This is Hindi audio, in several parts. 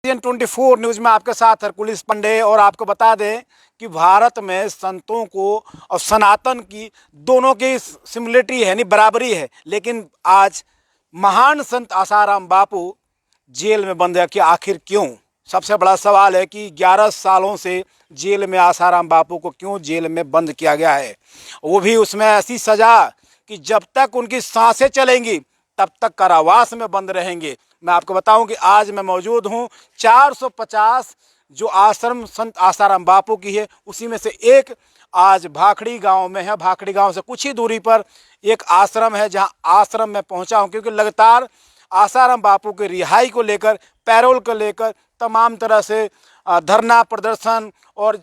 24 न्यूज में आपके साथ हरकुलिस पंडे। और आपको बता दें कि भारत में संतों को और सनातन की दोनों की सिमिलरिटी है, नहीं बराबरी है। लेकिन आज महान संत आसाराम बापू जेल में बंद है कि आखिर क्यों? सबसे बड़ा सवाल है कि 11 सालों से जेल में आसाराम बापू को क्यों जेल में बंद किया गया है, वो भी उसमें ऐसी सजा कि जब तक उनकी सांसें चलेंगी तब तक कारावास में बंद रहेंगे। मैं आपको बताऊं कि आज मैं मौजूद हूं 450 जो आश्रम संत आसाराम बापू की है, उसी में से एक आज भाखड़ी गांव में है। भाखड़ी गांव से कुछ ही दूरी पर एक आश्रम है, जहां आश्रम में पहुंचा हूं क्योंकि लगातार आसाराम बापू की रिहाई को लेकर, पैरोल को लेकर तमाम तरह से धरना प्रदर्शन और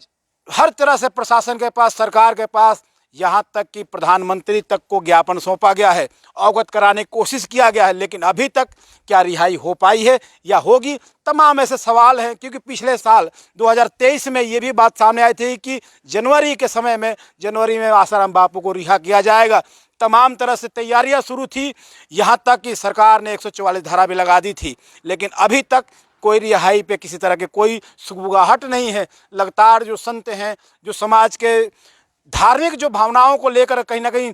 हर तरह से प्रशासन के पास, सरकार के पास, यहाँ तक कि प्रधानमंत्री तक को ज्ञापन सौंपा गया है, अवगत कराने की कोशिश किया गया है। लेकिन अभी तक क्या रिहाई हो पाई है या होगी? तमाम ऐसे सवाल हैं क्योंकि पिछले साल 2023 में ये भी बात सामने आई थी कि जनवरी में आसाराम बापू को रिहा किया जाएगा। तमाम तरह से तैयारियां शुरू थी, यहाँ तक कि सरकार ने 144 धारा भी लगा दी थी। लेकिन अभी तक कोई रिहाई पे किसी तरह के कोई सुगबुगाहट नहीं है। लगातार जो संत हैं, जो समाज के धार्मिक जो भावनाओं को लेकर कहीं ना कहीं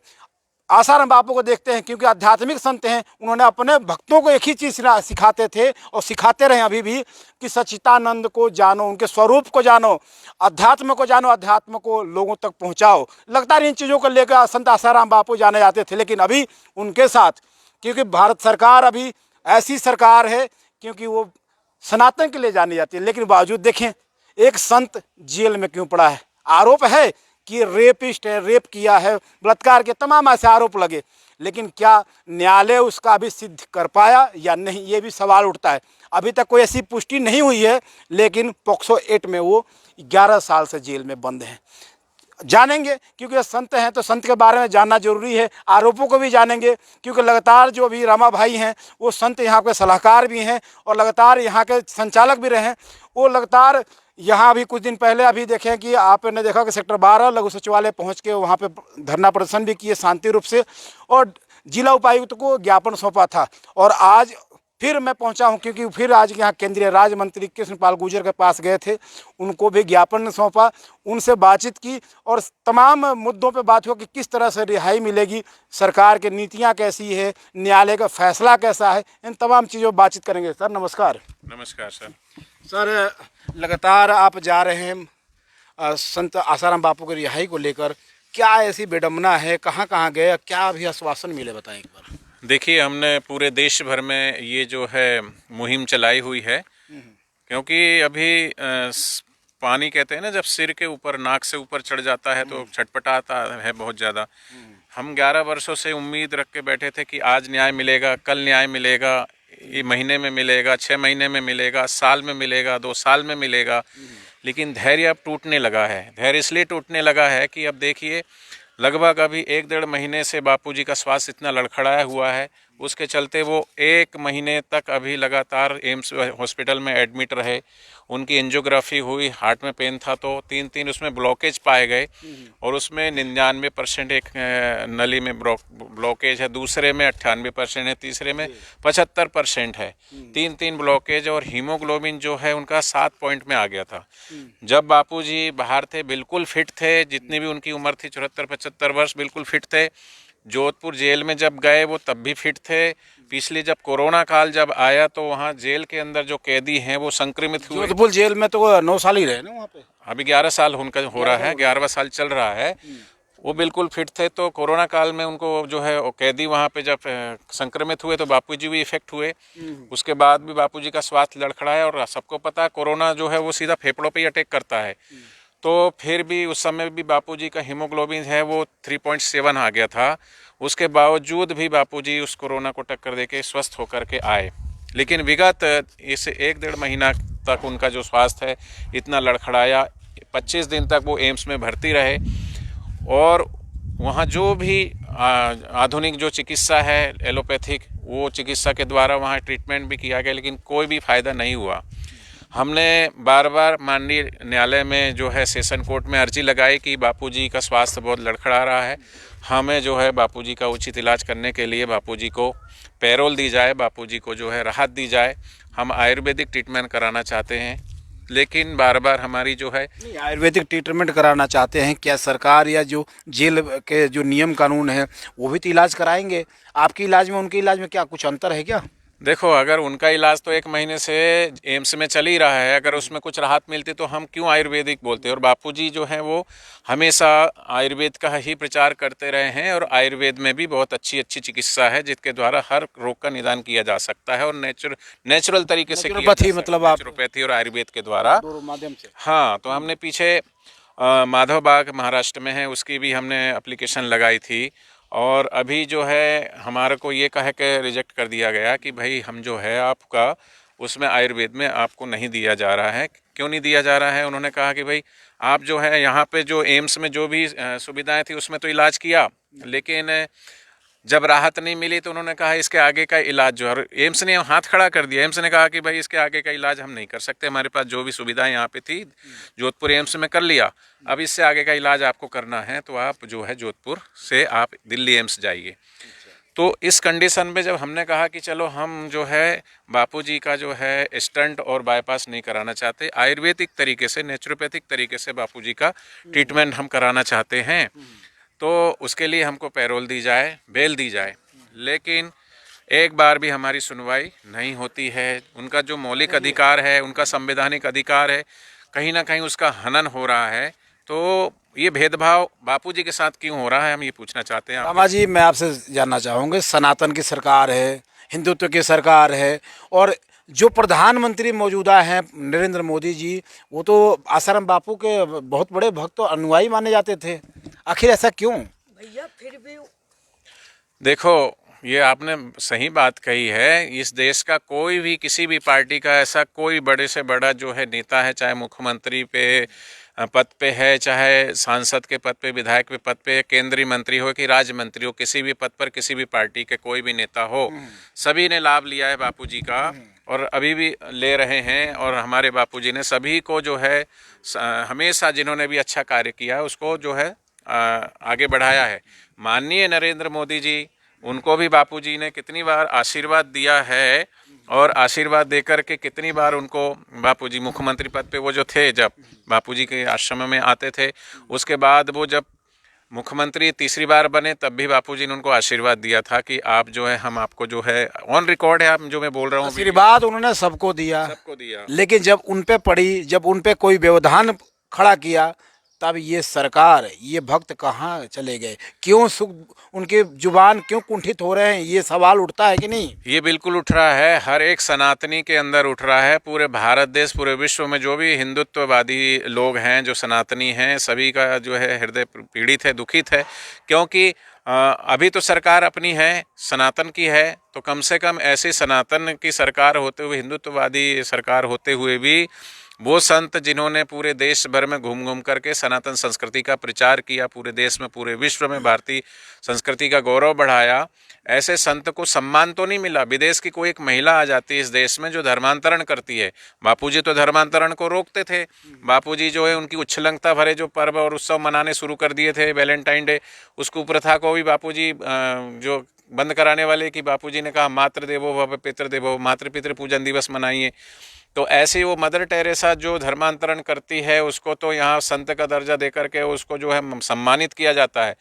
आसाराम बापू को देखते हैं, क्योंकि आध्यात्मिक संत हैं। उन्होंने अपने भक्तों को एक ही चीज़ सिखाते थे और सिखाते रहे अभी भी कि सच्चिदानंद को जानो, उनके स्वरूप को जानो, अध्यात्म को जानो, अध्यात्म को लोगों तक पहुंचाओ। लगातार इन चीज़ों को लेकर संत आसाराम बापू जाने जाते थे। लेकिन अभी उनके साथ, क्योंकि भारत सरकार अभी ऐसी सरकार है क्योंकि वो सनातन के लिए जानी जाती है, लेकिन बावजूद देखें एक संत जेल में क्यों पड़ा है। आरोप है कि रेपिस्ट है, रेप किया है, बलात्कार के तमाम ऐसे आरोप लगे। लेकिन क्या न्यायालय उसका अभी सिद्ध कर पाया या नहीं, ये भी सवाल उठता है। अभी तक कोई ऐसी पुष्टि नहीं हुई है, लेकिन पॉक्सो एक्ट में वो 11 साल से जेल में बंद हैं। जानेंगे क्योंकि संत हैं तो संत के बारे में जानना जरूरी है। आरोपों को भी जानेंगे क्योंकि लगातार जो अभी रामा भाई हैं वो संत यहाँ के सलाहकार भी हैं और लगातार यहाँ के संचालक भी रहे हैं। वो लगातार यहाँ भी कुछ दिन पहले अभी देखें कि आपने देखा कि सेक्टर 12 लघु सचिवालय पहुँच के वहाँ पे धरना प्रदर्शन भी किए शांति रूप से और जिला उपायुक्त को ज्ञापन सौंपा था। और आज फिर मैं पहुंचा हूं क्योंकि फिर आज यहाँ केंद्रीय राज्य मंत्री कृष्णपाल गुर्जर के पास गए थे, उनको भी ज्ञापन सौंपा, उनसे बातचीत की और तमाम मुद्दों पे बात हो कि किस तरह से रिहाई मिलेगी, सरकार की नीतियां कैसी है, न्यायालय का फैसला कैसा है, इन तमाम चीज़ों पर बातचीत करेंगे। सर नमस्कार। नमस्कार सर। सर लगातार आप जा रहे हैं संत आसाराम बापू की रिहाई को लेकर, क्या ऐसी विडम्बना है, कहाँ कहाँ गए, क्या अभी आश्वासन मिले, बताएं एक बार। देखिए, हमने पूरे देश भर में ये जो है मुहिम चलाई हुई है, क्योंकि अभी पानी कहते हैं ना, जब सिर के ऊपर, नाक से ऊपर चढ़ जाता है तो छटपटाता है बहुत ज़्यादा। हम 11 वर्षों से उम्मीद रख के बैठे थे कि आज न्याय मिलेगा, कल न्याय मिलेगा, ये महीने में मिलेगा, 6 महीने में मिलेगा, साल में मिलेगा, 2 साल में मिलेगा। लेकिन धैर्य अब टूटने लगा है। धैर्य इसलिए टूटने लगा है कि अब देखिए लगभग अभी 1-1.5 महीने से बापूजी का स्वास्थ्य इतना लड़खड़ाया हुआ है, उसके चलते वो 1 महीने तक अभी लगातार एम्स हॉस्पिटल में एडमिट रहे। उनकी एंजियोग्राफी हुई, हार्ट में पेन था तो 3 उसमें ब्लॉकेज पाए गए और उसमें 99% एक नली में ब्लॉकेज है, दूसरे में 98% है, तीसरे में 75% है। 3 ब्लॉकेज और हीमोग्लोबिन जो है उनका 7 पॉइंट में आ गया था। जब बापूजी बाहर थे बिल्कुल फिट थे, जितनी भी उनकी उम्र थी 74-75 वर्ष, बिल्कुल फिट थे। जोधपुर जेल में जब गए वो तब भी फिट थे। पिछले जब कोरोना काल जब आया तो वहाँ जेल के अंदर जो कैदी हैं वो संक्रमित हुए। जोधपुर जेल में तो 9 साल ही रहे ना वहाँ पे, अभी 11 साल उनका हो रहा है, 11वां साल चल रहा है। वो बिल्कुल फिट थे, तो कोरोना काल में उनको जो है कैदी वहाँ पे जब संक्रमित हुए तो बापूजी भी इफेक्ट हुए। उसके बाद भी बापूजी का स्वास्थ्य लड़खड़ाया और सबको पता है कोरोना जो है वो सीधा फेफड़ों पे ही अटैक करता है। तो फिर भी उस समय भी बापूजी का हीमोग्लोबिन है वो 3.7 आ गया था। उसके बावजूद भी बापूजी उस कोरोना को टक्कर देके स्वस्थ होकर के आए। लेकिन विगत इस 1-1.5 महीना तक उनका जो स्वास्थ्य है इतना लड़खड़ाया। 25 दिन तक वो एम्स में भर्ती रहे और वहाँ जो भी आधुनिक जो चिकित्सा है एलोपैथिक, वो चिकित्सा के द्वारा वहाँ ट्रीटमेंट भी किया गया, लेकिन कोई भी फ़ायदा नहीं हुआ। हमने बार बार माननीय न्यायालय में जो है सेशन कोर्ट में अर्जी लगाई कि बापूजी का स्वास्थ्य बहुत लड़खड़ा रहा है, हमें जो है बापूजी का उचित इलाज करने के लिए बापूजी को पैरोल दी जाए, बापूजी को जो है राहत दी जाए। हम आयुर्वेदिक ट्रीटमेंट कराना चाहते हैं, लेकिन बार बार हमारी जो है नहीं, आयुर्वेदिक ट्रीटमेंट कराना चाहते हैं, क्या सरकार या जो जेल के जो नियम कानून है वो भी तो इलाज कराएंगे? आपके इलाज में उनके इलाज में क्या कुछ अंतर है क्या? देखो, अगर उनका इलाज तो 1 महीने से एम्स में चल ही रहा है, अगर उसमें कुछ राहत मिलती तो हम क्यों आयुर्वेदिक बोलते। और बापूजी जो हैं वो हमेशा आयुर्वेद का ही प्रचार करते रहे हैं, और आयुर्वेद में भी बहुत अच्छी अच्छी चिकित्सा है जिसके द्वारा हर रोग का निदान किया जा सकता है, और नेचुरल तरीके से नेचुरोपैथी मतलब आप नेचुरोपैथी और आयुर्वेद के द्वारा। दोनों माध्यम से। हाँ, तो हमने पीछे माधव बाग महाराष्ट्र में है, उसकी भी हमने एप्लीकेशन लगाई थी, और अभी जो है हमारे को ये कह के रिजेक्ट कर दिया गया कि भाई हम जो है आपका उसमें आयुर्वेद में आपको नहीं दिया जा रहा है। क्यों नहीं दिया जा रहा है? उन्होंने कहा कि भाई आप जो है यहाँ पे जो एम्स में जो भी सुविधाएं थी उसमें तो इलाज किया, लेकिन जब राहत नहीं मिली तो उन्होंने कहा इसके आगे का इलाज जो है, एम्स ने हाथ खड़ा कर दिया। एम्स ने कहा कि भाई इसके आगे का इलाज हम नहीं कर सकते, हमारे पास जो भी सुविधाएं यहाँ पे थी जोधपुर एम्स में कर लिया, अब इससे आगे का इलाज आपको करना है तो आप जो है जोधपुर से आप दिल्ली एम्स जाइए। तो इस कंडीशन में जब हमने कहा कि चलो हम जो है बापूजी का जो है स्टंट और बाईपास नहीं कराना चाहते, आयुर्वेदिक तरीके से नेचुरोपैथिक तरीके से बापूजी का ट्रीटमेंट हम कराना चाहते हैं, तो उसके लिए हमको पैरोल दी जाए, बेल दी जाए। लेकिन एक बार भी हमारी सुनवाई नहीं होती है। उनका जो मौलिक अधिकार है, उनका संवैधानिक अधिकार है, कहीं ना कहीं उसका हनन हो रहा है। तो ये भेदभाव बापूजी के साथ क्यों हो रहा है, हम ये पूछना चाहते हैं। रामा जी, मैं आपसे जानना चाहूँगा, सनातन की सरकार है, हिंदुत्व की सरकार है, और जो प्रधानमंत्री मौजूदा हैं नरेंद्र मोदी जी, वो तो आसाराम बापू के बहुत बड़े भक्त और अनुयायी माने जाते थे। आखिर ऐसा क्यों? भैया फिर भी देखो, ये आपने सही बात कही है। इस देश का कोई भी किसी भी पार्टी का ऐसा कोई बड़े से बड़ा जो है नेता है, चाहे मुख्यमंत्री पे पद पे है, चाहे सांसद के पद पे, विधायक के पद पे, केंद्रीय मंत्री हो कि राज्य मंत्री हो, किसी भी पद पर किसी भी पार्टी के कोई भी नेता हो, सभी ने लाभ लिया है बापूजी का और अभी भी ले रहे हैं। और हमारे बापूजी ने सभी को जो है हमेशा जिन्होंने भी अच्छा कार्य किया है उसको जो है आगे बढ़ाया है। माननीय नरेंद्र मोदी जी, उनको भी बापूजी ने कितनी बार आशीर्वाद दिया है, और आशीर्वाद देकर के कितनी बार उनको बापूजी मुख्यमंत्री पद पे वो जो थे, जब बापूजी के आश्रम में आते थे, उसके बाद वो जब मुख्यमंत्री तीसरी बार बने तब भी बापूजी ने उनको आशीर्वाद दिया था कि आप जो है, हम आपको जो है, ऑन रिकॉर्ड है आप जो मैं बोल रहा हूँ, आशीर्वाद उन्होंने सबको दिया। लेकिन जब उन पे पड़ी, जब उन पे कोई व्यवधान खड़ा किया, तब ये सरकार, ये भक्त कहाँ चले गए? क्यों उनके जुबान क्यों कुंठित हो रहे हैं? ये सवाल उठता है कि नहीं? ये बिल्कुल उठ रहा है, हर एक सनातनी के अंदर उठ रहा है। पूरे भारत देश, पूरे विश्व में जो भी हिंदुत्ववादी लोग हैं, जो सनातनी हैं, सभी का जो है हृदय पीड़ित है, दुखित है। क्योंकि अभी तो सरकार अपनी है, सनातन की है, तो कम से कम ऐसी सनातन की सरकार होते हुए, हिंदुत्ववादी सरकार होते हुए भी वो संत जिन्होंने पूरे देश भर में घूम घूम करके सनातन संस्कृति का प्रचार किया, पूरे देश में, पूरे विश्व में भारतीय संस्कृति का गौरव बढ़ाया, ऐसे संत को सम्मान तो नहीं मिला। विदेश की कोई एक महिला आ जाती है इस देश में जो धर्मांतरण करती है, बापूजी तो धर्मांतरण को रोकते थे। बापूजी जो है उनकी उच्छृंखलता भरे जो पर्व और उत्सव मनाने शुरू कर दिए थे, वैलेंटाइन डे, उस कुप्रथा को भी बापूजी जो बंद कराने वाले कि बापूजी ने कहा मातृ देवो भव पितृ देवो, मातृ पितृ पूजन दिवस मनाइए। तो ऐसे वो मदर टेरेसा जो धर्मांतरण करती है उसको तो यहाँ संत का दर्जा देकर के उसको जो है सम्मानित किया जाता है।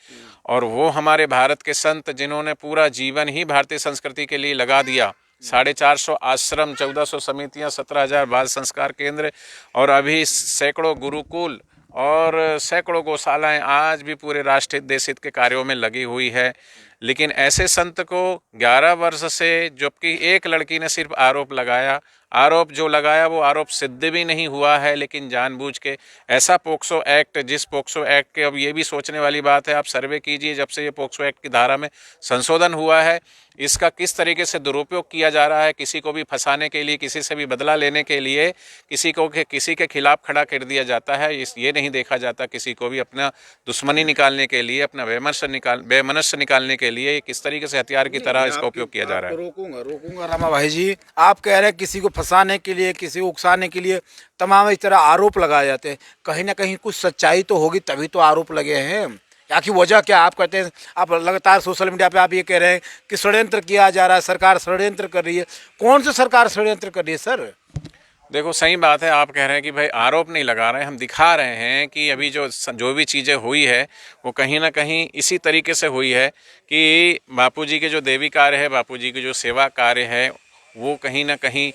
और वो हमारे भारत के संत जिन्होंने पूरा जीवन ही भारतीय संस्कृति के लिए लगा दिया, 450 आश्रम, 1400 समितियाँ, 17,000 बाल संस्कार केंद्र, और अभी सैकड़ों गुरुकुल और सैकड़ों गौशालाएं आज भी पूरे राष्ट्र हित देश हित के कार्यों में लगी हुई है। लेकिन ऐसे संत को 11 वर्ष से, जबकि एक लड़की ने सिर्फ आरोप लगाया, आरोप जो लगाया वो आरोप सिद्ध भी नहीं हुआ है, लेकिन जानबूझ के ऐसा पोक्सो एक्ट, जिस पोक्सो एक्ट के, अब ये भी सोचने वाली बात है, आप सर्वे कीजिए, जब से ये पोक्सो एक्ट की धारा में संशोधन हुआ है, इसका किस तरीके से दुरुपयोग किया जा रहा है, किसी को भी फंसाने के लिए, किसी से भी बदला लेने के लिए, किसी के खिलाफ खड़ा कर दिया जाता है। ये नहीं देखा जाता किसी को भी अपना दुश्मनी निकालने के लिए, अपना वैमनस्य निकालने के लिए किस तरीके से हथियार की तरह इसका उपयोग किया जा रहा है। रोकूंगा रामा भाई जी, आप कह रहे हैं किसी को फंसाने के लिए, किसी को उकसाने के लिए तमाम इस तरह आरोप लगाए जाते हैं। कहीं ना कहीं कुछ सच्चाई तो होगी, तभी तो आरोप लगे हैं। आखिर वजह क्या? आप कहते हैं, आप लगातार सोशल मीडिया पे आप ये कह रहे हैं कि षड्यंत्र किया जा रहा है, सरकार षड्यंत्र कर रही है। कौन सी सरकार षड्यंत्र कर रही है सर? देखो सही बात है, आप कह रहे हैं कि भाई आरोप नहीं लगा रहे हैं, हम दिखा रहे हैं कि अभी जो भी चीज़ें हुई है वो कहीं ना कहीं इसी तरीके से हुई है कि बापूजी के जो देवी कार्य है, बापूजी की जो सेवा कार्य है, वो कहीं ना कहीं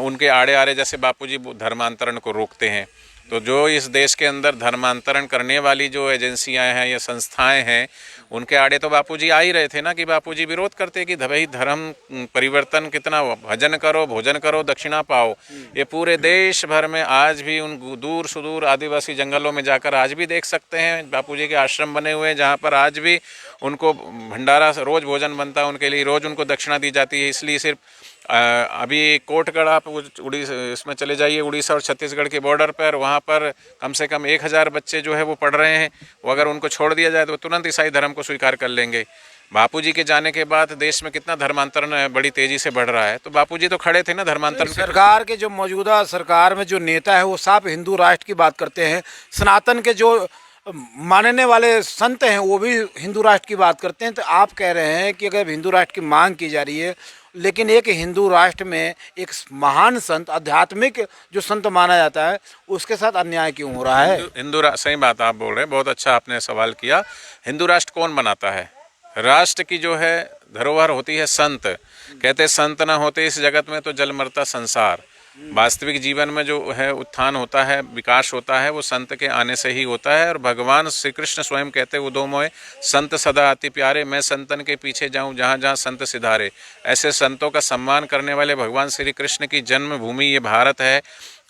उनके आड़े आड़े, जैसे बापूजी धर्मांतरण को रोकते हैं, तो जो इस देश के अंदर धर्मांतरण करने वाली जो एजेंसियां हैं या संस्थाएं हैं, उनके आड़े तो बापूजी आ ही रहे थे ना, कि बापूजी विरोध करते कि भाई धर्म परिवर्तन कितना, भजन करो, भोजन करो, दक्षिणा पाओ। ये पूरे देश भर में आज भी उन दूर सुदूर आदिवासी जंगलों में जाकर आज भी देख सकते हैं, बापूजी के आश्रम बने हुए हैं जहाँ पर आज भी उनको भंडारा, रोज भोजन बनता है उनके लिए, रोज उनको दक्षिणा दी जाती है। इसलिए सिर्फ अभी कोटगढ़ आप उड़ीसा इसमें चले जाइए, उड़ीसा और छत्तीसगढ़ के बॉर्डर पर, वहाँ पर कम से कम 1000 बच्चे जो है वो पढ़ रहे हैं। वो अगर उनको छोड़ दिया जाए तो तुरंत ईसाई धर्म को स्वीकार कर लेंगे। बापूजी के जाने के बाद देश में कितना धर्मांतरण बड़ी तेजी से बढ़ रहा है, तो बापूजी तो खड़े थे ना धर्मांतरण। सरकार के जो मौजूदा सरकार में जो नेता है वो साफ हिंदू राष्ट्र की बात करते हैं, सनातन के जो मानने वाले संत हैं वो भी हिंदू राष्ट्र की बात करते हैं। तो आप कह रहे हैं कि अगर हिंदू राष्ट्र की मांग की जा रही है, लेकिन एक हिंदू राष्ट्र में एक महान संत, आध्यात्मिक जो संत माना जाता है, उसके साथ अन्याय क्यों हो रहा है? सही बात आप बोल रहे हैं, बहुत अच्छा आपने सवाल किया। हिंदू राष्ट्र कौन बनाता है? राष्ट्र की जो है धरोहर होती है संत। कहते संत ना होते इस जगत में तो जल मरता संसार। वास्तविक जीवन में जो है उत्थान होता है, विकास होता है, वो संत के आने से ही होता है। और भगवान श्री कृष्ण स्वयं कहते वो दो मोए, संत सदा अति प्यारे, मैं संतन के पीछे जाऊं जहां जहां संत सिधारे। ऐसे संतों का सम्मान करने वाले भगवान श्री कृष्ण की जन्मभूमि ये भारत है।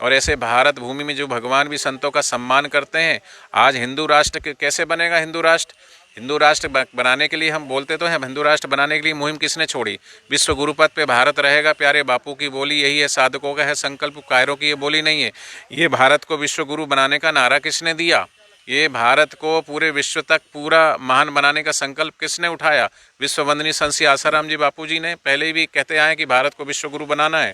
और ऐसे भारत भूमि में जो भगवान भी संतों का सम्मान करते हैं, आज हिंदू राष्ट्र कैसे बनेगा? हिंदू राष्ट्र बनाने के लिए हम बोलते तो हैं, हिंदू राष्ट्र बनाने के लिए मुहिम किसने छोड़ी? विश्व गुरु पद पे भारत रहेगा, प्यारे बापू की बोली यही है, साधकों का है संकल्प, कायरों की ये बोली नहीं है। ये भारत को विश्व गुरु बनाने का नारा किसने दिया? ये भारत को पूरे विश्व तक पूरा महान बनाने का संकल्प किसने उठाया? विश्व वंदनीय संत श्री आसाराम जी बापू जी ने पहले भी कहते आए कि भारत को विश्व गुरु बनाना है।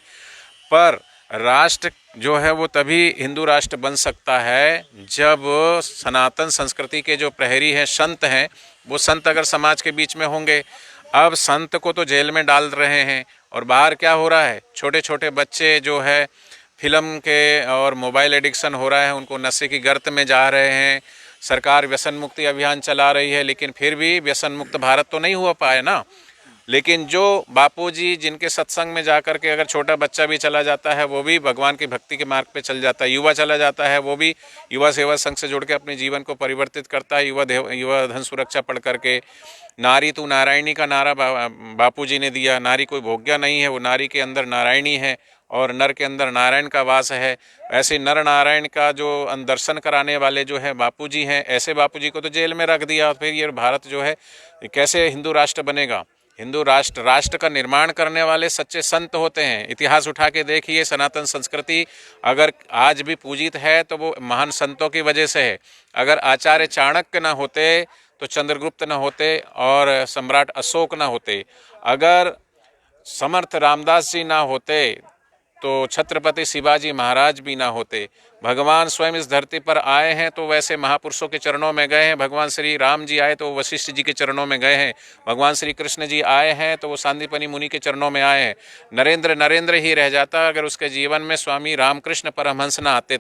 पर राष्ट्र जो है वो तभी हिंदू राष्ट्र बन सकता है जब सनातन संस्कृति के जो प्रहरी हैं, संत हैं, वो संत अगर समाज के बीच में होंगे। अब संत को तो जेल में डाल रहे हैं, और बाहर क्या हो रहा है? छोटे छोटे बच्चे जो है फिल्म के और मोबाइल एडिक्शन हो रहा है, उनको नशे की गर्त में जा रहे हैं। सरकार व्यसन मुक्ति अभियान चला रही है, लेकिन फिर भी व्यसन मुक्त भारत तो नहीं हुआ पाए ना। लेकिन जो बापूजी जिनके सत्संग में जाकर के अगर छोटा बच्चा भी चला जाता है, वो भी भगवान की भक्ति के मार्ग पे चल जाता है। युवा चला जाता है, वो भी युवा सेवा संघ से जुड़ के अपने जीवन को परिवर्तित करता है। युवा धन सुरक्षा पढ़ करके नारी तू नारायणी का नारा बापूजी ने दिया। नारी कोई भोग्या नहीं है, वो नारी के अंदर नारायणी है और नर के अंदर नारायण का वास है। ऐसे नर नारायण का जो दर्शन कराने वाले जो है बापूजी हैं, ऐसे बापूजी को तो जेल में रख दिया। फिर ये भारत जो है कैसे हिंदू राष्ट्र बनेगा? हिंदू राष्ट्र का निर्माण करने वाले सच्चे संत होते हैं। इतिहास उठा के देखिए, सनातन संस्कृति अगर आज भी पूजित है तो वो महान संतों की वजह से है। अगर आचार्य चाणक्य ना होते तो चंद्रगुप्त ना होते और सम्राट अशोक ना होते। अगर समर्थ रामदास जी ना होते तो छत्रपति शिवाजी महाराज भी ना होते। भगवान स्वयं इस धरती पर आए हैं तो वैसे महापुरुषों के चरणों में गए हैं। भगवान श्री राम जी आए तो वशिष्ठ जी के चरणों में गए हैं। भगवान श्री कृष्ण जी आए हैं तो वो सांदीपनि मुनि के चरणों में आए हैं। नरेंद्र ही रह जाता अगर उसके जीवन में स्वामी रामकृष्ण परमहंस ना आते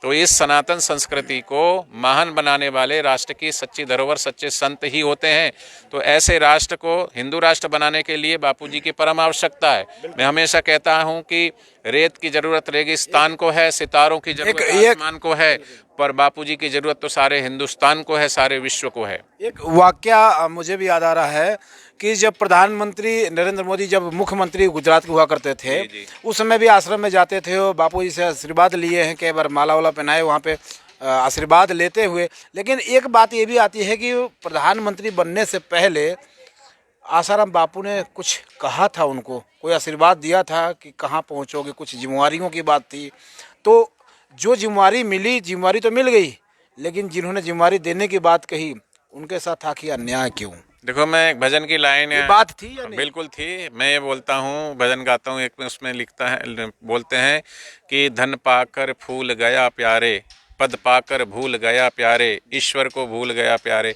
तो इस सनातन संस्कृति को महान बनाने वाले राष्ट्र की सच्ची धरोहर सच्चे संत ही होते हैं। तो ऐसे राष्ट्र को हिंदू राष्ट्र बनाने के लिए बापूजी की परम आवश्यकता है। मैं हमेशा कहता हूं कि रेत की जरूरत रेगिस्तान को है, सितारों की जरूरत आसमान को है, पर बापूजी की जरूरत तो सारे हिंदुस्तान को है, सारे विश्व को है। एक वाकया मुझे भी याद आ रहा है कि जब प्रधानमंत्री नरेंद्र मोदी जब मुख्यमंत्री गुजरात के हुआ करते थे, उस समय भी आश्रम में जाते थे और बापूजी से आशीर्वाद लिए हैं, कई बार माला वाला पहनाए वहाँ पे आशीर्वाद लेते हुए। लेकिन एक बात ये भी आती है कि प्रधानमंत्री बनने से पहले आसाराम बापू ने कुछ कहा था, उनको कोई आशीर्वाद दिया था कि कहाँ पहुँचोगे, कुछ जिम्मेवारियों की बात थी। तो जो जिम्मेवारी मिली, जिम्मेवारी तो मिल गई, लेकिन जिन्होंने जिम्मेवारी देने की बात कही उनके साथ आखिर अन्याय क्यों? देखो, मैं एक भजन की लाइन है, बात थी या नहीं? बिल्कुल थी। मैं ये बोलता हूँ, भजन गाता हूँ, एक में उसमें लिखता है, बोलते हैं कि धन पाकर फूल गया प्यारे, पद पाकर भूल गया प्यारे, ईश्वर को भूल गया प्यारे।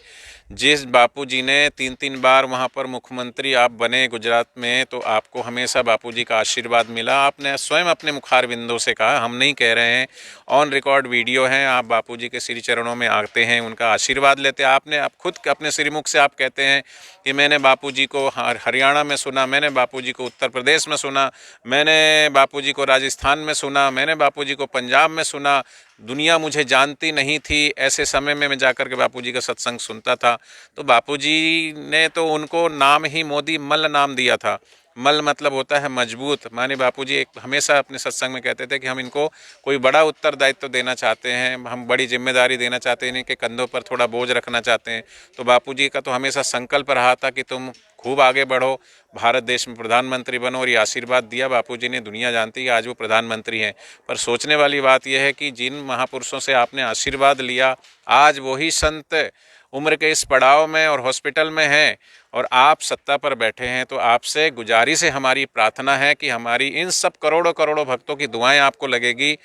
जिस बापूजी ने 3-3 बार वहाँ पर मुख्यमंत्री आप बने गुजरात में, तो आपको हमेशा बापूजी का आशीर्वाद मिला। आपने स्वयं अपने मुखार बिंदों से कहा, हम नहीं कह रहे हैं, ऑन रिकॉर्ड वीडियो हैं, आप बापूजी के श्री चरणों में आते हैं, उनका आशीर्वाद लेते हैं। आपने आप खुद अपने श्रीमुख से आप कहते हैं कि मैंने बापूजी को हरियाणा में सुना, मैंने बापूजी को उत्तर प्रदेश में सुना, मैंने बापूजी को राजस्थान में सुना, मैंने बापूजी को पंजाब में सुना। दुनिया मुझे जानती नहीं थी, ऐसे समय में मैं जाकर के बापूजी का सत्संग सुनता था। तो बापूजी ने तो उनको नाम ही मोदी मल्ल नाम दिया था। मल्ल मतलब होता है मजबूत। माने बापूजी एक हमेशा अपने सत्संग में कहते थे कि हम इनको कोई बड़ा उत्तरदायित्व देना चाहते हैं, हम बड़ी जिम्मेदारी देना चाहते हैं, इनके कंधों पर थोड़ा बोझ रखना चाहते हैं। तो बापूजी का तो हमेशा संकल्प रहा था कि तुम खूब आगे बढ़ो, भारत देश में प्रधानमंत्री बनो, और ये आशीर्वाद दिया बापूजी ने। दुनिया जानती है आज वो प्रधानमंत्री हैं। पर सोचने वाली बात यह है कि जिन महापुरुषों से आपने आशीर्वाद लिया, आज वही संत उम्र के इस पड़ाव में और हॉस्पिटल में हैं, और आप सत्ता पर बैठे हैं। तो आपसे गुजारिश है, हमारी प्रार्थना है कि हमारी इन सब करोड़ों करोड़ों भक्तों की दुआएं आपको लगेगी,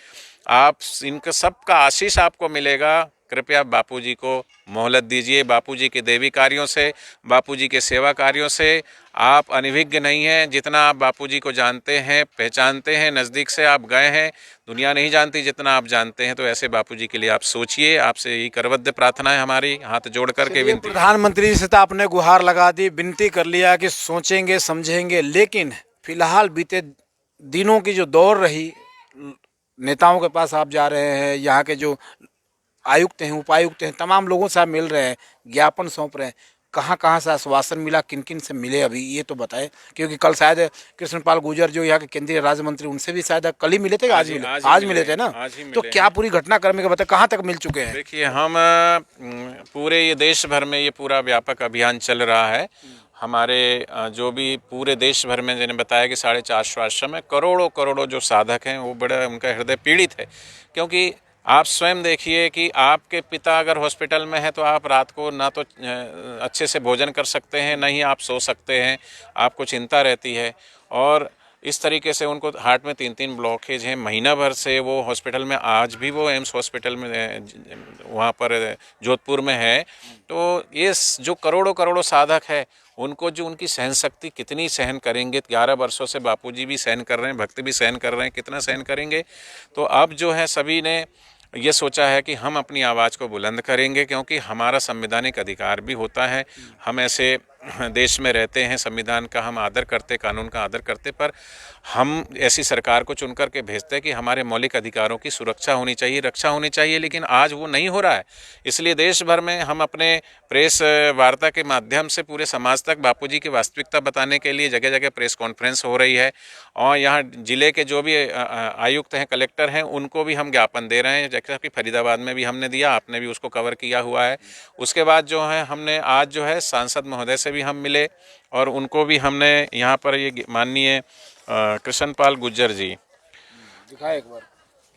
आप इनका सबका आशीष आपको मिलेगा। कृपया बापूजी को मोहलत दीजिए। बापूजी के देवी कार्यों से, बापूजी के सेवा कार्यों से आप अनभिज्ञ नहीं हैं। जितना आप बापूजी को जानते हैं, पहचानते हैं, नज़दीक से आप गए हैं, दुनिया नहीं जानती जितना आप जानते हैं। तो ऐसे बापूजी के लिए आप सोचिए। आपसे यही करवद्ध प्रार्थना है हमारी, हाथ जोड़ करके विनती। प्रधानमंत्री जी से तो आपने गुहार लगा दी, विनती कर लिया कि सोचेंगे समझेंगे, लेकिन फिलहाल बीते दिनों की जो दौर रही, नेताओं के पास आप जा रहे हैं, यहाँ के जो आयुक्त हैं, उपायुक्त हैं, तमाम लोगों से आप मिल रहे हैं, ज्ञापन सौंप रहे हैं, कहाँ कहाँ से आश्वासन मिला, किन किन से मिले अभी ये तो बताएं। क्योंकि कल शायद कृष्णपाल गुर्जर जो यहाँ के केंद्रीय राज्य मंत्री, उनसे भी शायद कल ही मिले थे, आज मिले थे ना। तो क्या पूरी घटनाक्रम के बताएं, कहाँ तक मिल चुके हैं? देखिए, हम पूरे ये देश भर में ये पूरा व्यापक अभियान चल रहा है। हमारे जो भी पूरे देश भर में, मैंने बताया कि 450 आश्रम में करोड़ों करोड़ों जो साधक हैं, वो बड़ा उनका हृदय पीड़ित है। क्योंकि आप स्वयं देखिए कि आपके पिता अगर हॉस्पिटल में है, तो आप रात को ना तो अच्छे से भोजन कर सकते हैं, ना ही आप सो सकते हैं, आपको चिंता रहती है। और इस तरीके से उनको हार्ट में 3-3 ब्लॉकेज हैं, महीना भर से वो हॉस्पिटल में, आज भी वो एम्स हॉस्पिटल में वहाँ पर जोधपुर में है। तो ये जो करोड़ों करोड़ों साधक है, उनको जो उनकी सहन शक्ति कितनी सहन करेंगे। 11 वर्षों से बापूजी भी सहन कर रहे हैं, भक्त भी सहन कर रहे हैं, कितना सहन करेंगे। तो अब जो है सभी ने ये सोचा है कि हम अपनी आवाज़ को बुलंद करेंगे, क्योंकि हमारा संवैधानिक अधिकार भी होता है। हम ऐसे देश में रहते हैं, संविधान का हम आदर करते, कानून का आदर करते, पर हम ऐसी सरकार को चुन करके भेजते हैं कि हमारे मौलिक अधिकारों की सुरक्षा होनी चाहिए, रक्षा होनी चाहिए। लेकिन आज वो नहीं हो रहा है। इसलिए देश भर में हम अपने प्रेस वार्ता के माध्यम से पूरे समाज तक बापूजी की वास्तविकता बताने के लिए जगह जगह प्रेस कॉन्फ्रेंस हो रही है। और यहाँ जिले के जो भी आयुक्त हैं, कलेक्टर हैं, उनको भी हम ज्ञापन दे रहे हैं। जैसा कि फरीदाबाद में भी हमने दिया, आपने भी उसको कवर किया हुआ है। उसके बाद जो है हमने आज जो है सांसद महोदय से भी हम मिले, और उनको भी हमने यहाँ पर ये माननीय कृष्णपाल गुर्जर जी, दिखाए एक बार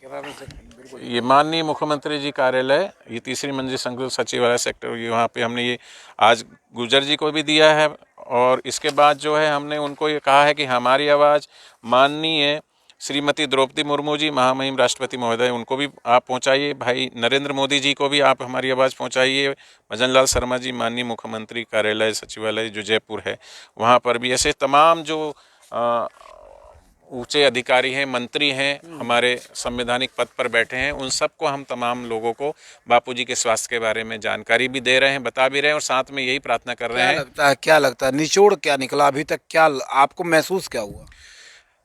कैमरा से, बिल्कुल ये माननीय मुख्यमंत्री जी कार्यालय, ये 3री मंजिल संकुल सचिवालय सेक्टर, वहाँ पे हमने ये आज गुर्जर जी को भी दिया है। और इसके बाद जो है हमने उनको ये कहा है कि हमारी आवाज़ माननीय श्रीमती द्रौपदी मुर्मू जी, महामहिम राष्ट्रपति महोदय, उनको भी आप पहुंचाइए। भाई नरेंद्र मोदी जी को भी आप हमारी आवाज़ पहुंचाइए। भजन लाल शर्मा जी, माननीय मुख्यमंत्री कार्यालय सचिवालय जो जयपुर है, वहाँ पर भी ऐसे तमाम जो ऊंचे अधिकारी हैं, मंत्री हैं, हमारे संवैधानिक पद पर बैठे हैं, उन सबको हम तमाम लोगों को बापूजी के स्वास्थ्य के बारे में जानकारी भी दे रहे हैं, बता भी रहे हैं, और साथ में यही प्रार्थना कर रहे हैं। क्या लगता है निचोड़ क्या निकला अभी तक? क्या आपको महसूस क्या हुआ?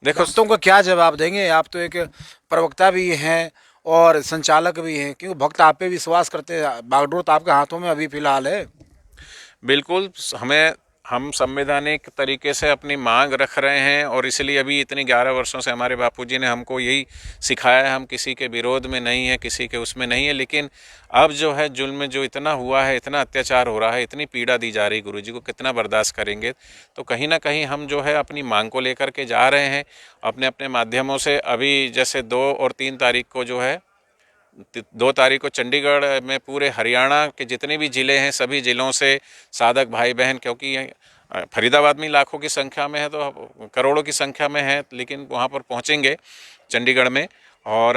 देखो, भक्तों को क्या जवाब देंगे? आप तो एक प्रवक्ता भी हैं और संचालक भी हैं, क्योंकि भक्त आप पे विश्वास करते हैं, बागडोर तो आपके हाथों में अभी फिलहाल है। बिल्कुल, हम संवैधानिक तरीके से अपनी मांग रख रहे हैं, और इसलिए अभी इतनी 11 वर्षों से हमारे बापूजी ने हमको यही सिखाया है। हम किसी के विरोध में नहीं है, किसी के उसमें नहीं है। लेकिन अब जो है जुल्म जो इतना हुआ है, इतना अत्याचार हो रहा है, इतनी पीड़ा दी जा रही, गुरुजी को कितना बर्दाश्त करेंगे। तो कहीं ना कहीं हम जो है अपनी मांग को लेकर के जा रहे हैं अपने अपने माध्यमों से। अभी जैसे 2 और 3 तारीख को जो है, 2 तारीख को चंडीगढ़ में पूरे हरियाणा के जितने भी ज़िले हैं, सभी ज़िलों से साधक भाई बहन, क्योंकि फरीदाबाद में लाखों की संख्या में है, तो करोड़ों की संख्या में है, लेकिन वहाँ पर पहुँचेंगे चंडीगढ़ में, और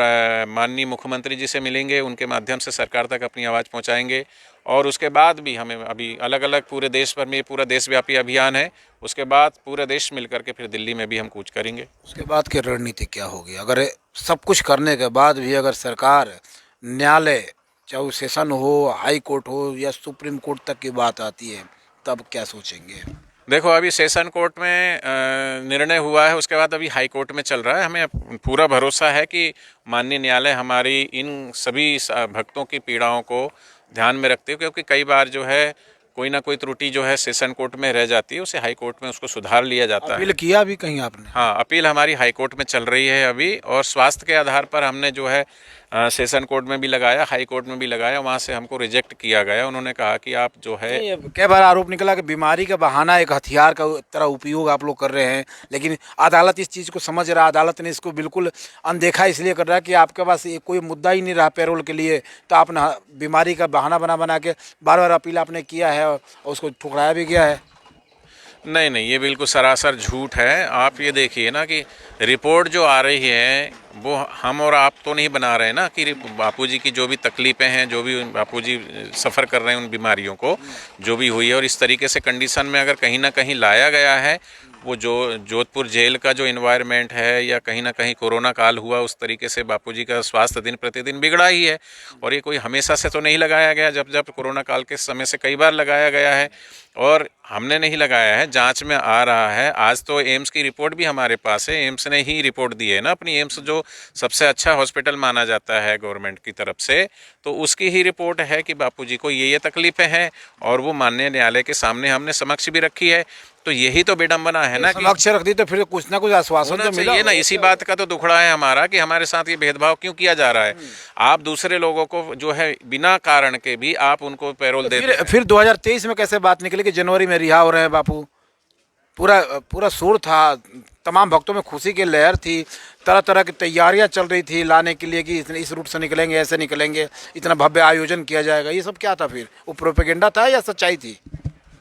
माननीय मुख्यमंत्री जी से मिलेंगे, उनके माध्यम से सरकार तक अपनी आवाज़ पहुंचाएंगे। और उसके बाद भी हमें अभी अलग अलग पूरे देश भर में, ये पूरा देशव्यापी अभियान है, उसके बाद पूरे देश मिल करके फिर दिल्ली में भी हम कूच करेंगे। उसके बाद की रणनीति क्या होगी? अगर सब कुछ करने के बाद भी अगर सरकार, न्यायालय, चाहे वो सेशन हो, हाई कोर्ट हो या सुप्रीम कोर्ट तक की बात आती है, तब क्या सोचेंगे? देखो, अभी सेशन कोर्ट में निर्णय हुआ है, उसके बाद अभी हाई कोर्ट में चल रहा है। हमें पूरा भरोसा है कि माननीय न्यायालय हमारी इन सभी भक्तों की पीड़ाओं को ध्यान में रखते हुए, क्योंकि कई बार जो है कोई ना कोई त्रुटि जो है सेशन कोर्ट में रह जाती है, उसे हाई कोर्ट में उसको सुधार लिया जाता है। अपील किया भी कहीं आपने? हाँ, अपील हमारी हाई कोर्ट में चल रही है अभी, और स्वास्थ्य के आधार पर हमने जो है सेशन कोर्ट में भी लगाया, हाई कोर्ट में भी लगाया, वहाँ से हमको रिजेक्ट किया गया। उन्होंने कहा कि आप जो है, कई बार आरोप निकला कि बीमारी का बहाना एक हथियार का तरह उपयोग आप लोग कर रहे हैं, लेकिन अदालत इस चीज़ को समझ रहा है, अदालत ने इसको बिल्कुल अनदेखा इसलिए कर रहा है कि आपके पास कोई मुद्दा ही नहीं रहा पैरोल के लिए, तो आपने बीमारी का बहाना बना के बार बार अपील आपने किया है और उसको ठुकराया भी गया है। नहीं नहीं, ये बिल्कुल सरासर झूठ है। आप ये देखिए ना कि रिपोर्ट जो आ रही है वो हम और आप तो नहीं बना रहे ना, कि बापूजी की जो भी तकलीफ़ें हैं, जो भी बापूजी सफ़र कर रहे हैं उन बीमारियों को, जो भी हुई है, और इस तरीके से कंडीशन में अगर कहीं ना कहीं लाया गया है, वो जो जोधपुर जेल का जो इन्वायरमेंट है, या कहीं ना कहीं कोरोना काल हुआ, उस तरीके से बापूजी का स्वास्थ्य दिन प्रतिदिन बिगड़ा ही है। और ये कोई हमेशा से तो नहीं लगाया गया, जब जब कोरोना काल के समय से कई बार लगाया गया है, और हमने नहीं लगाया है, जांच में आ रहा है। आज तो एम्स की रिपोर्ट भी हमारे पास है, एम्स ने ही रिपोर्ट दी है ना अपनी, एम्स जो सबसे अच्छा हॉस्पिटल माना जाता है गवर्नमेंट की तरफ से, तो उसकी ही रिपोर्ट है कि बापूजी को ये तकलीफ़ें हैं, और वो माननीय न्यायालय के सामने हमने समक्ष भी रखी है। तो यही तो विडंबना है ना कि समक्ष रख दी, तो फिर कुछ ना कुछ आश्वासन तो मिला ना। इसी बात का तो दुखड़ा है हमारा कि हमारे साथ ये भेदभाव क्यों किया जा रहा है। आप दूसरे लोगों को जो है बिना कारण के भी आप उनको पैरोल देते हैं। फिर 2023 में कैसे बात निकली कि जनवरी में रिहा हो रहे हैं बापू? पूरा पूरा शोर था, तमाम भक्तों में खुशी की लहर थी, तरह तरह की तैयारियां चल रही थी लाने के लिए कि इस रूट से निकलेंगे, ऐसे निकलेंगे, इतना भव्य आयोजन किया जाएगा। ये सब क्या था फिर? वो प्रोपेगेंडा था या सच्चाई थी?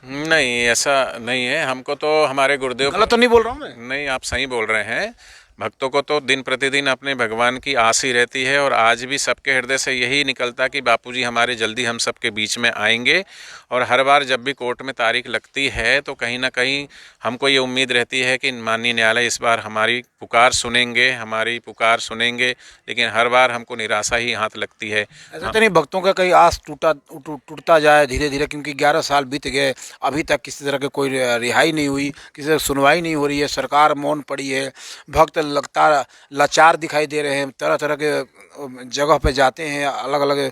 नहीं, ऐसा नहीं है। हमको तो हमारे गुरुदेव, गलत तो नहीं बोल रहा हूँ मैं? नहीं, आप सही बोल रहे हैं। भक्तों को तो दिन प्रतिदिन अपने भगवान की आस ही रहती है, और आज भी सबके हृदय से यही निकलता कि बापूजी हमारे जल्दी हम सबके बीच में आएंगे। और हर बार जब भी कोर्ट में तारीख लगती है तो कहीं ना कहीं हमको ये उम्मीद रहती है कि माननीय न्यायालय इस बार हमारी पुकार सुनेंगे, हमारी पुकार सुनेंगे, लेकिन हर बार हमको निराशा ही हाथ लगती है। ऐसा तो नहीं भक्तों का कहीं आस टूटता जाए धीरे धीरे, क्योंकि 11 साल बीत गए, अभी तक किसी तरह की कोई रिहाई नहीं हुई, किसी तरह सुनवाई नहीं हो रही है, सरकार मौन पड़ी है, भक्त लगातार लाचार दिखाई दे रहे हैं, तरह तरह के जगह पे जाते हैं, अलग अलग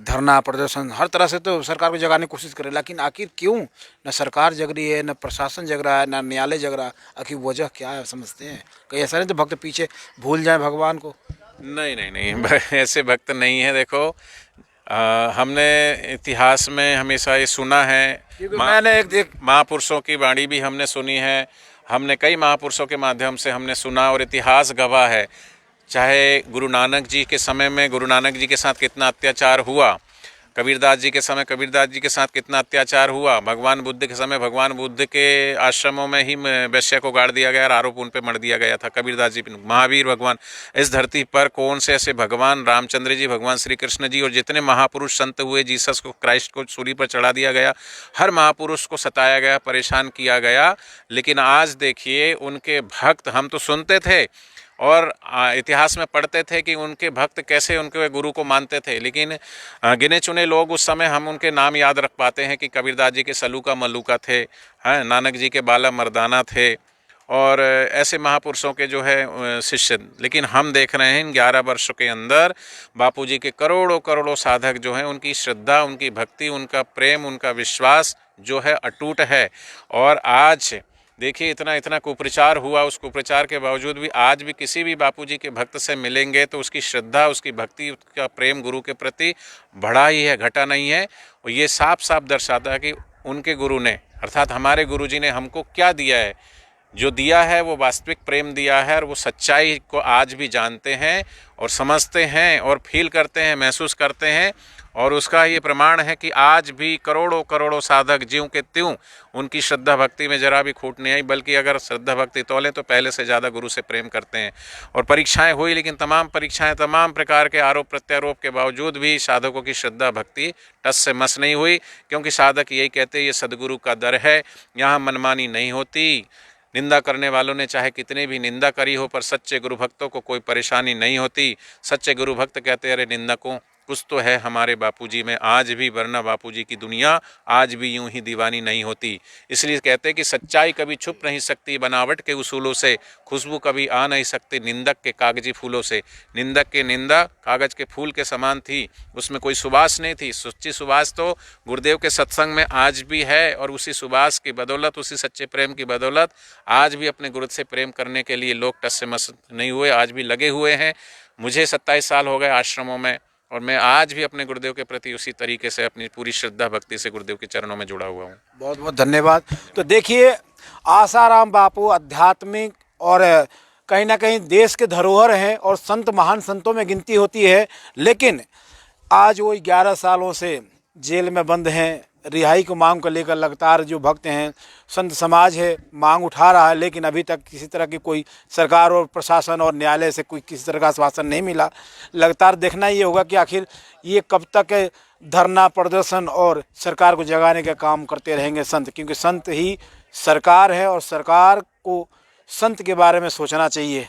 धरना प्रदर्शन, हर तरह से तो सरकार को जगाने की कोशिश करे, लेकिन आखिर क्यों न सरकार जग रही है, न प्रशासन जग रहा है, न न्यायालय जग रहा है? आखिर वजह क्या है समझते हैं? कहीं ऐसा नहीं तो भक्त पीछे भूल जाए भगवान को? नहीं नहीं नहीं, ऐसे भक्त नहीं है। देखो, हमने इतिहास में हमेशा ये सुना है, मैंने एक महापुरुषों की वाणी भी हमने सुनी है, हमने कई महापुरुषों के माध्यम से हमने सुना, और इतिहास गवाह है। चाहे गुरु नानक जी के समय में गुरु नानक जी के साथ कितना अत्याचार हुआ, कबीरदास जी के समय कबीरदास जी के साथ कितना अत्याचार हुआ, भगवान बुद्ध के समय भगवान बुद्ध के आश्रमों में ही वैश्य को गाड़ दिया गया और आरोप उन पे मढ़ दिया गया था। कबीरदास जी, महावीर भगवान, इस धरती पर कौन से ऐसे भगवान, रामचंद्र जी, भगवान श्री कृष्ण जी, और जितने महापुरुष संत हुए, जीसस को, क्राइस्ट को सूली पर चढ़ा दिया गया, हर महापुरुष को सताया गया, परेशान किया गया। लेकिन आज देखिए, उनके भक्त, हम तो सुनते थे और इतिहास में पढ़ते थे कि उनके भक्त कैसे उनके गुरु को मानते थे, लेकिन गिने चुने लोग उस समय हम उनके नाम याद रख पाते हैं कि कबीरदास जी के सलूका मलूका थे, हैं, नानक जी के बाला मर्दाना थे, और ऐसे महापुरुषों के जो है शिष्य। लेकिन हम देख रहे हैं इन 11 वर्षों के अंदर बापूजी के करोड़ों करोड़ों साधक जो हैं, उनकी श्रद्धा, उनकी भक्ति, उनका प्रेम, उनका विश्वास जो है अटूट है। और आज देखिए, इतना इतना कुप्रचार हुआ, उस कुप्रचार के बावजूद भी आज भी किसी भी बापूजी के भक्त से मिलेंगे तो उसकी श्रद्धा, उसकी भक्ति, उसका प्रेम गुरु के प्रति बढ़ा ही है, घटा नहीं है। और ये साफ साफ दर्शाता है कि उनके गुरु ने, अर्थात हमारे गुरुजी ने हमको क्या दिया है। जो दिया है वो वास्तविक प्रेम दिया है, और वो सच्चाई को आज भी जानते हैं और समझते हैं और फील करते हैं, महसूस करते हैं। और उसका ये प्रमाण है कि आज भी करोड़ों करोड़ों साधक ज्यों के त्यों उनकी श्रद्धा भक्ति में जरा भी खूट नहीं आई, बल्कि अगर श्रद्धा भक्ति तौलें तो पहले से ज़्यादा गुरु से प्रेम करते हैं। और परीक्षाएं हुई, लेकिन तमाम परीक्षाएं, तमाम प्रकार के आरोप प्रत्यारोप के बावजूद भी साधकों की श्रद्धा भक्ति टस से मस नहीं हुई, क्योंकि साधक यही कहते हैं, ये सदगुरु का दर है, यहाँ मनमानी नहीं होती। निंदा करने वालों ने चाहे कितनी भी निंदा करी हो, पर सच्चे गुरु भक्तों को कोई परेशानी नहीं होती। सच्चे गुरु भक्त कहते हैं, अरे निंदकों कुछ तो है हमारे बापूजी में आज भी, वरना बापूजी की दुनिया आज भी यूं ही दीवानी नहीं होती। इसलिए कहते हैं कि सच्चाई कभी छुप नहीं सकती बनावट के उसूलों से, खुशबू कभी आ नहीं सकती निंदक के कागजी फूलों से। निंदक के निंदा कागज के फूल के समान थी, उसमें कोई सुबास नहीं थी। सच्ची सुबास तो गुरुदेव के सत्संग में आज भी है, और उसी सुबास की बदौलत, उसी सच्चे प्रेम की बदौलत आज भी अपने गुरु से प्रेम करने के लिए लोग टस से मस नहीं हुए, आज भी लगे हुए हैं। मुझे 27 साल हो गए आश्रमों में, और मैं आज भी अपने गुरुदेव के प्रति उसी तरीके से अपनी पूरी श्रद्धा भक्ति से गुरुदेव के चरणों में जुड़ा हुआ हूँ। बहुत बहुत धन्यवाद। तो देखिए, आसाराम बापू आध्यात्मिक और कहीं ना कहीं देश के धरोहर हैं और संत, महान संतों में गिनती होती है, लेकिन आज वो 11 सालों से जेल में बंद हैं। रिहाई को मांग को लेकर लगातार जो भक्त हैं, संत समाज है, मांग उठा रहा है, लेकिन अभी तक किसी तरह की कोई सरकार और प्रशासन और न्यायालय से कोई किसी तरह का आश्वासन नहीं मिला। लगातार देखना ये होगा कि आखिर ये कब तक धरना प्रदर्शन और सरकार को जगाने का काम करते रहेंगे संत, क्योंकि संत ही सरकार है और सरकार को संत के बारे में सोचना चाहिए।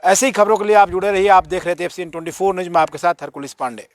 ऐसी ही खबरों के लिए आप जुड़े रहिए। आप देख रहे थे FCN 24 न्यूज़ में आपके साथ हरकुलिस पांडे।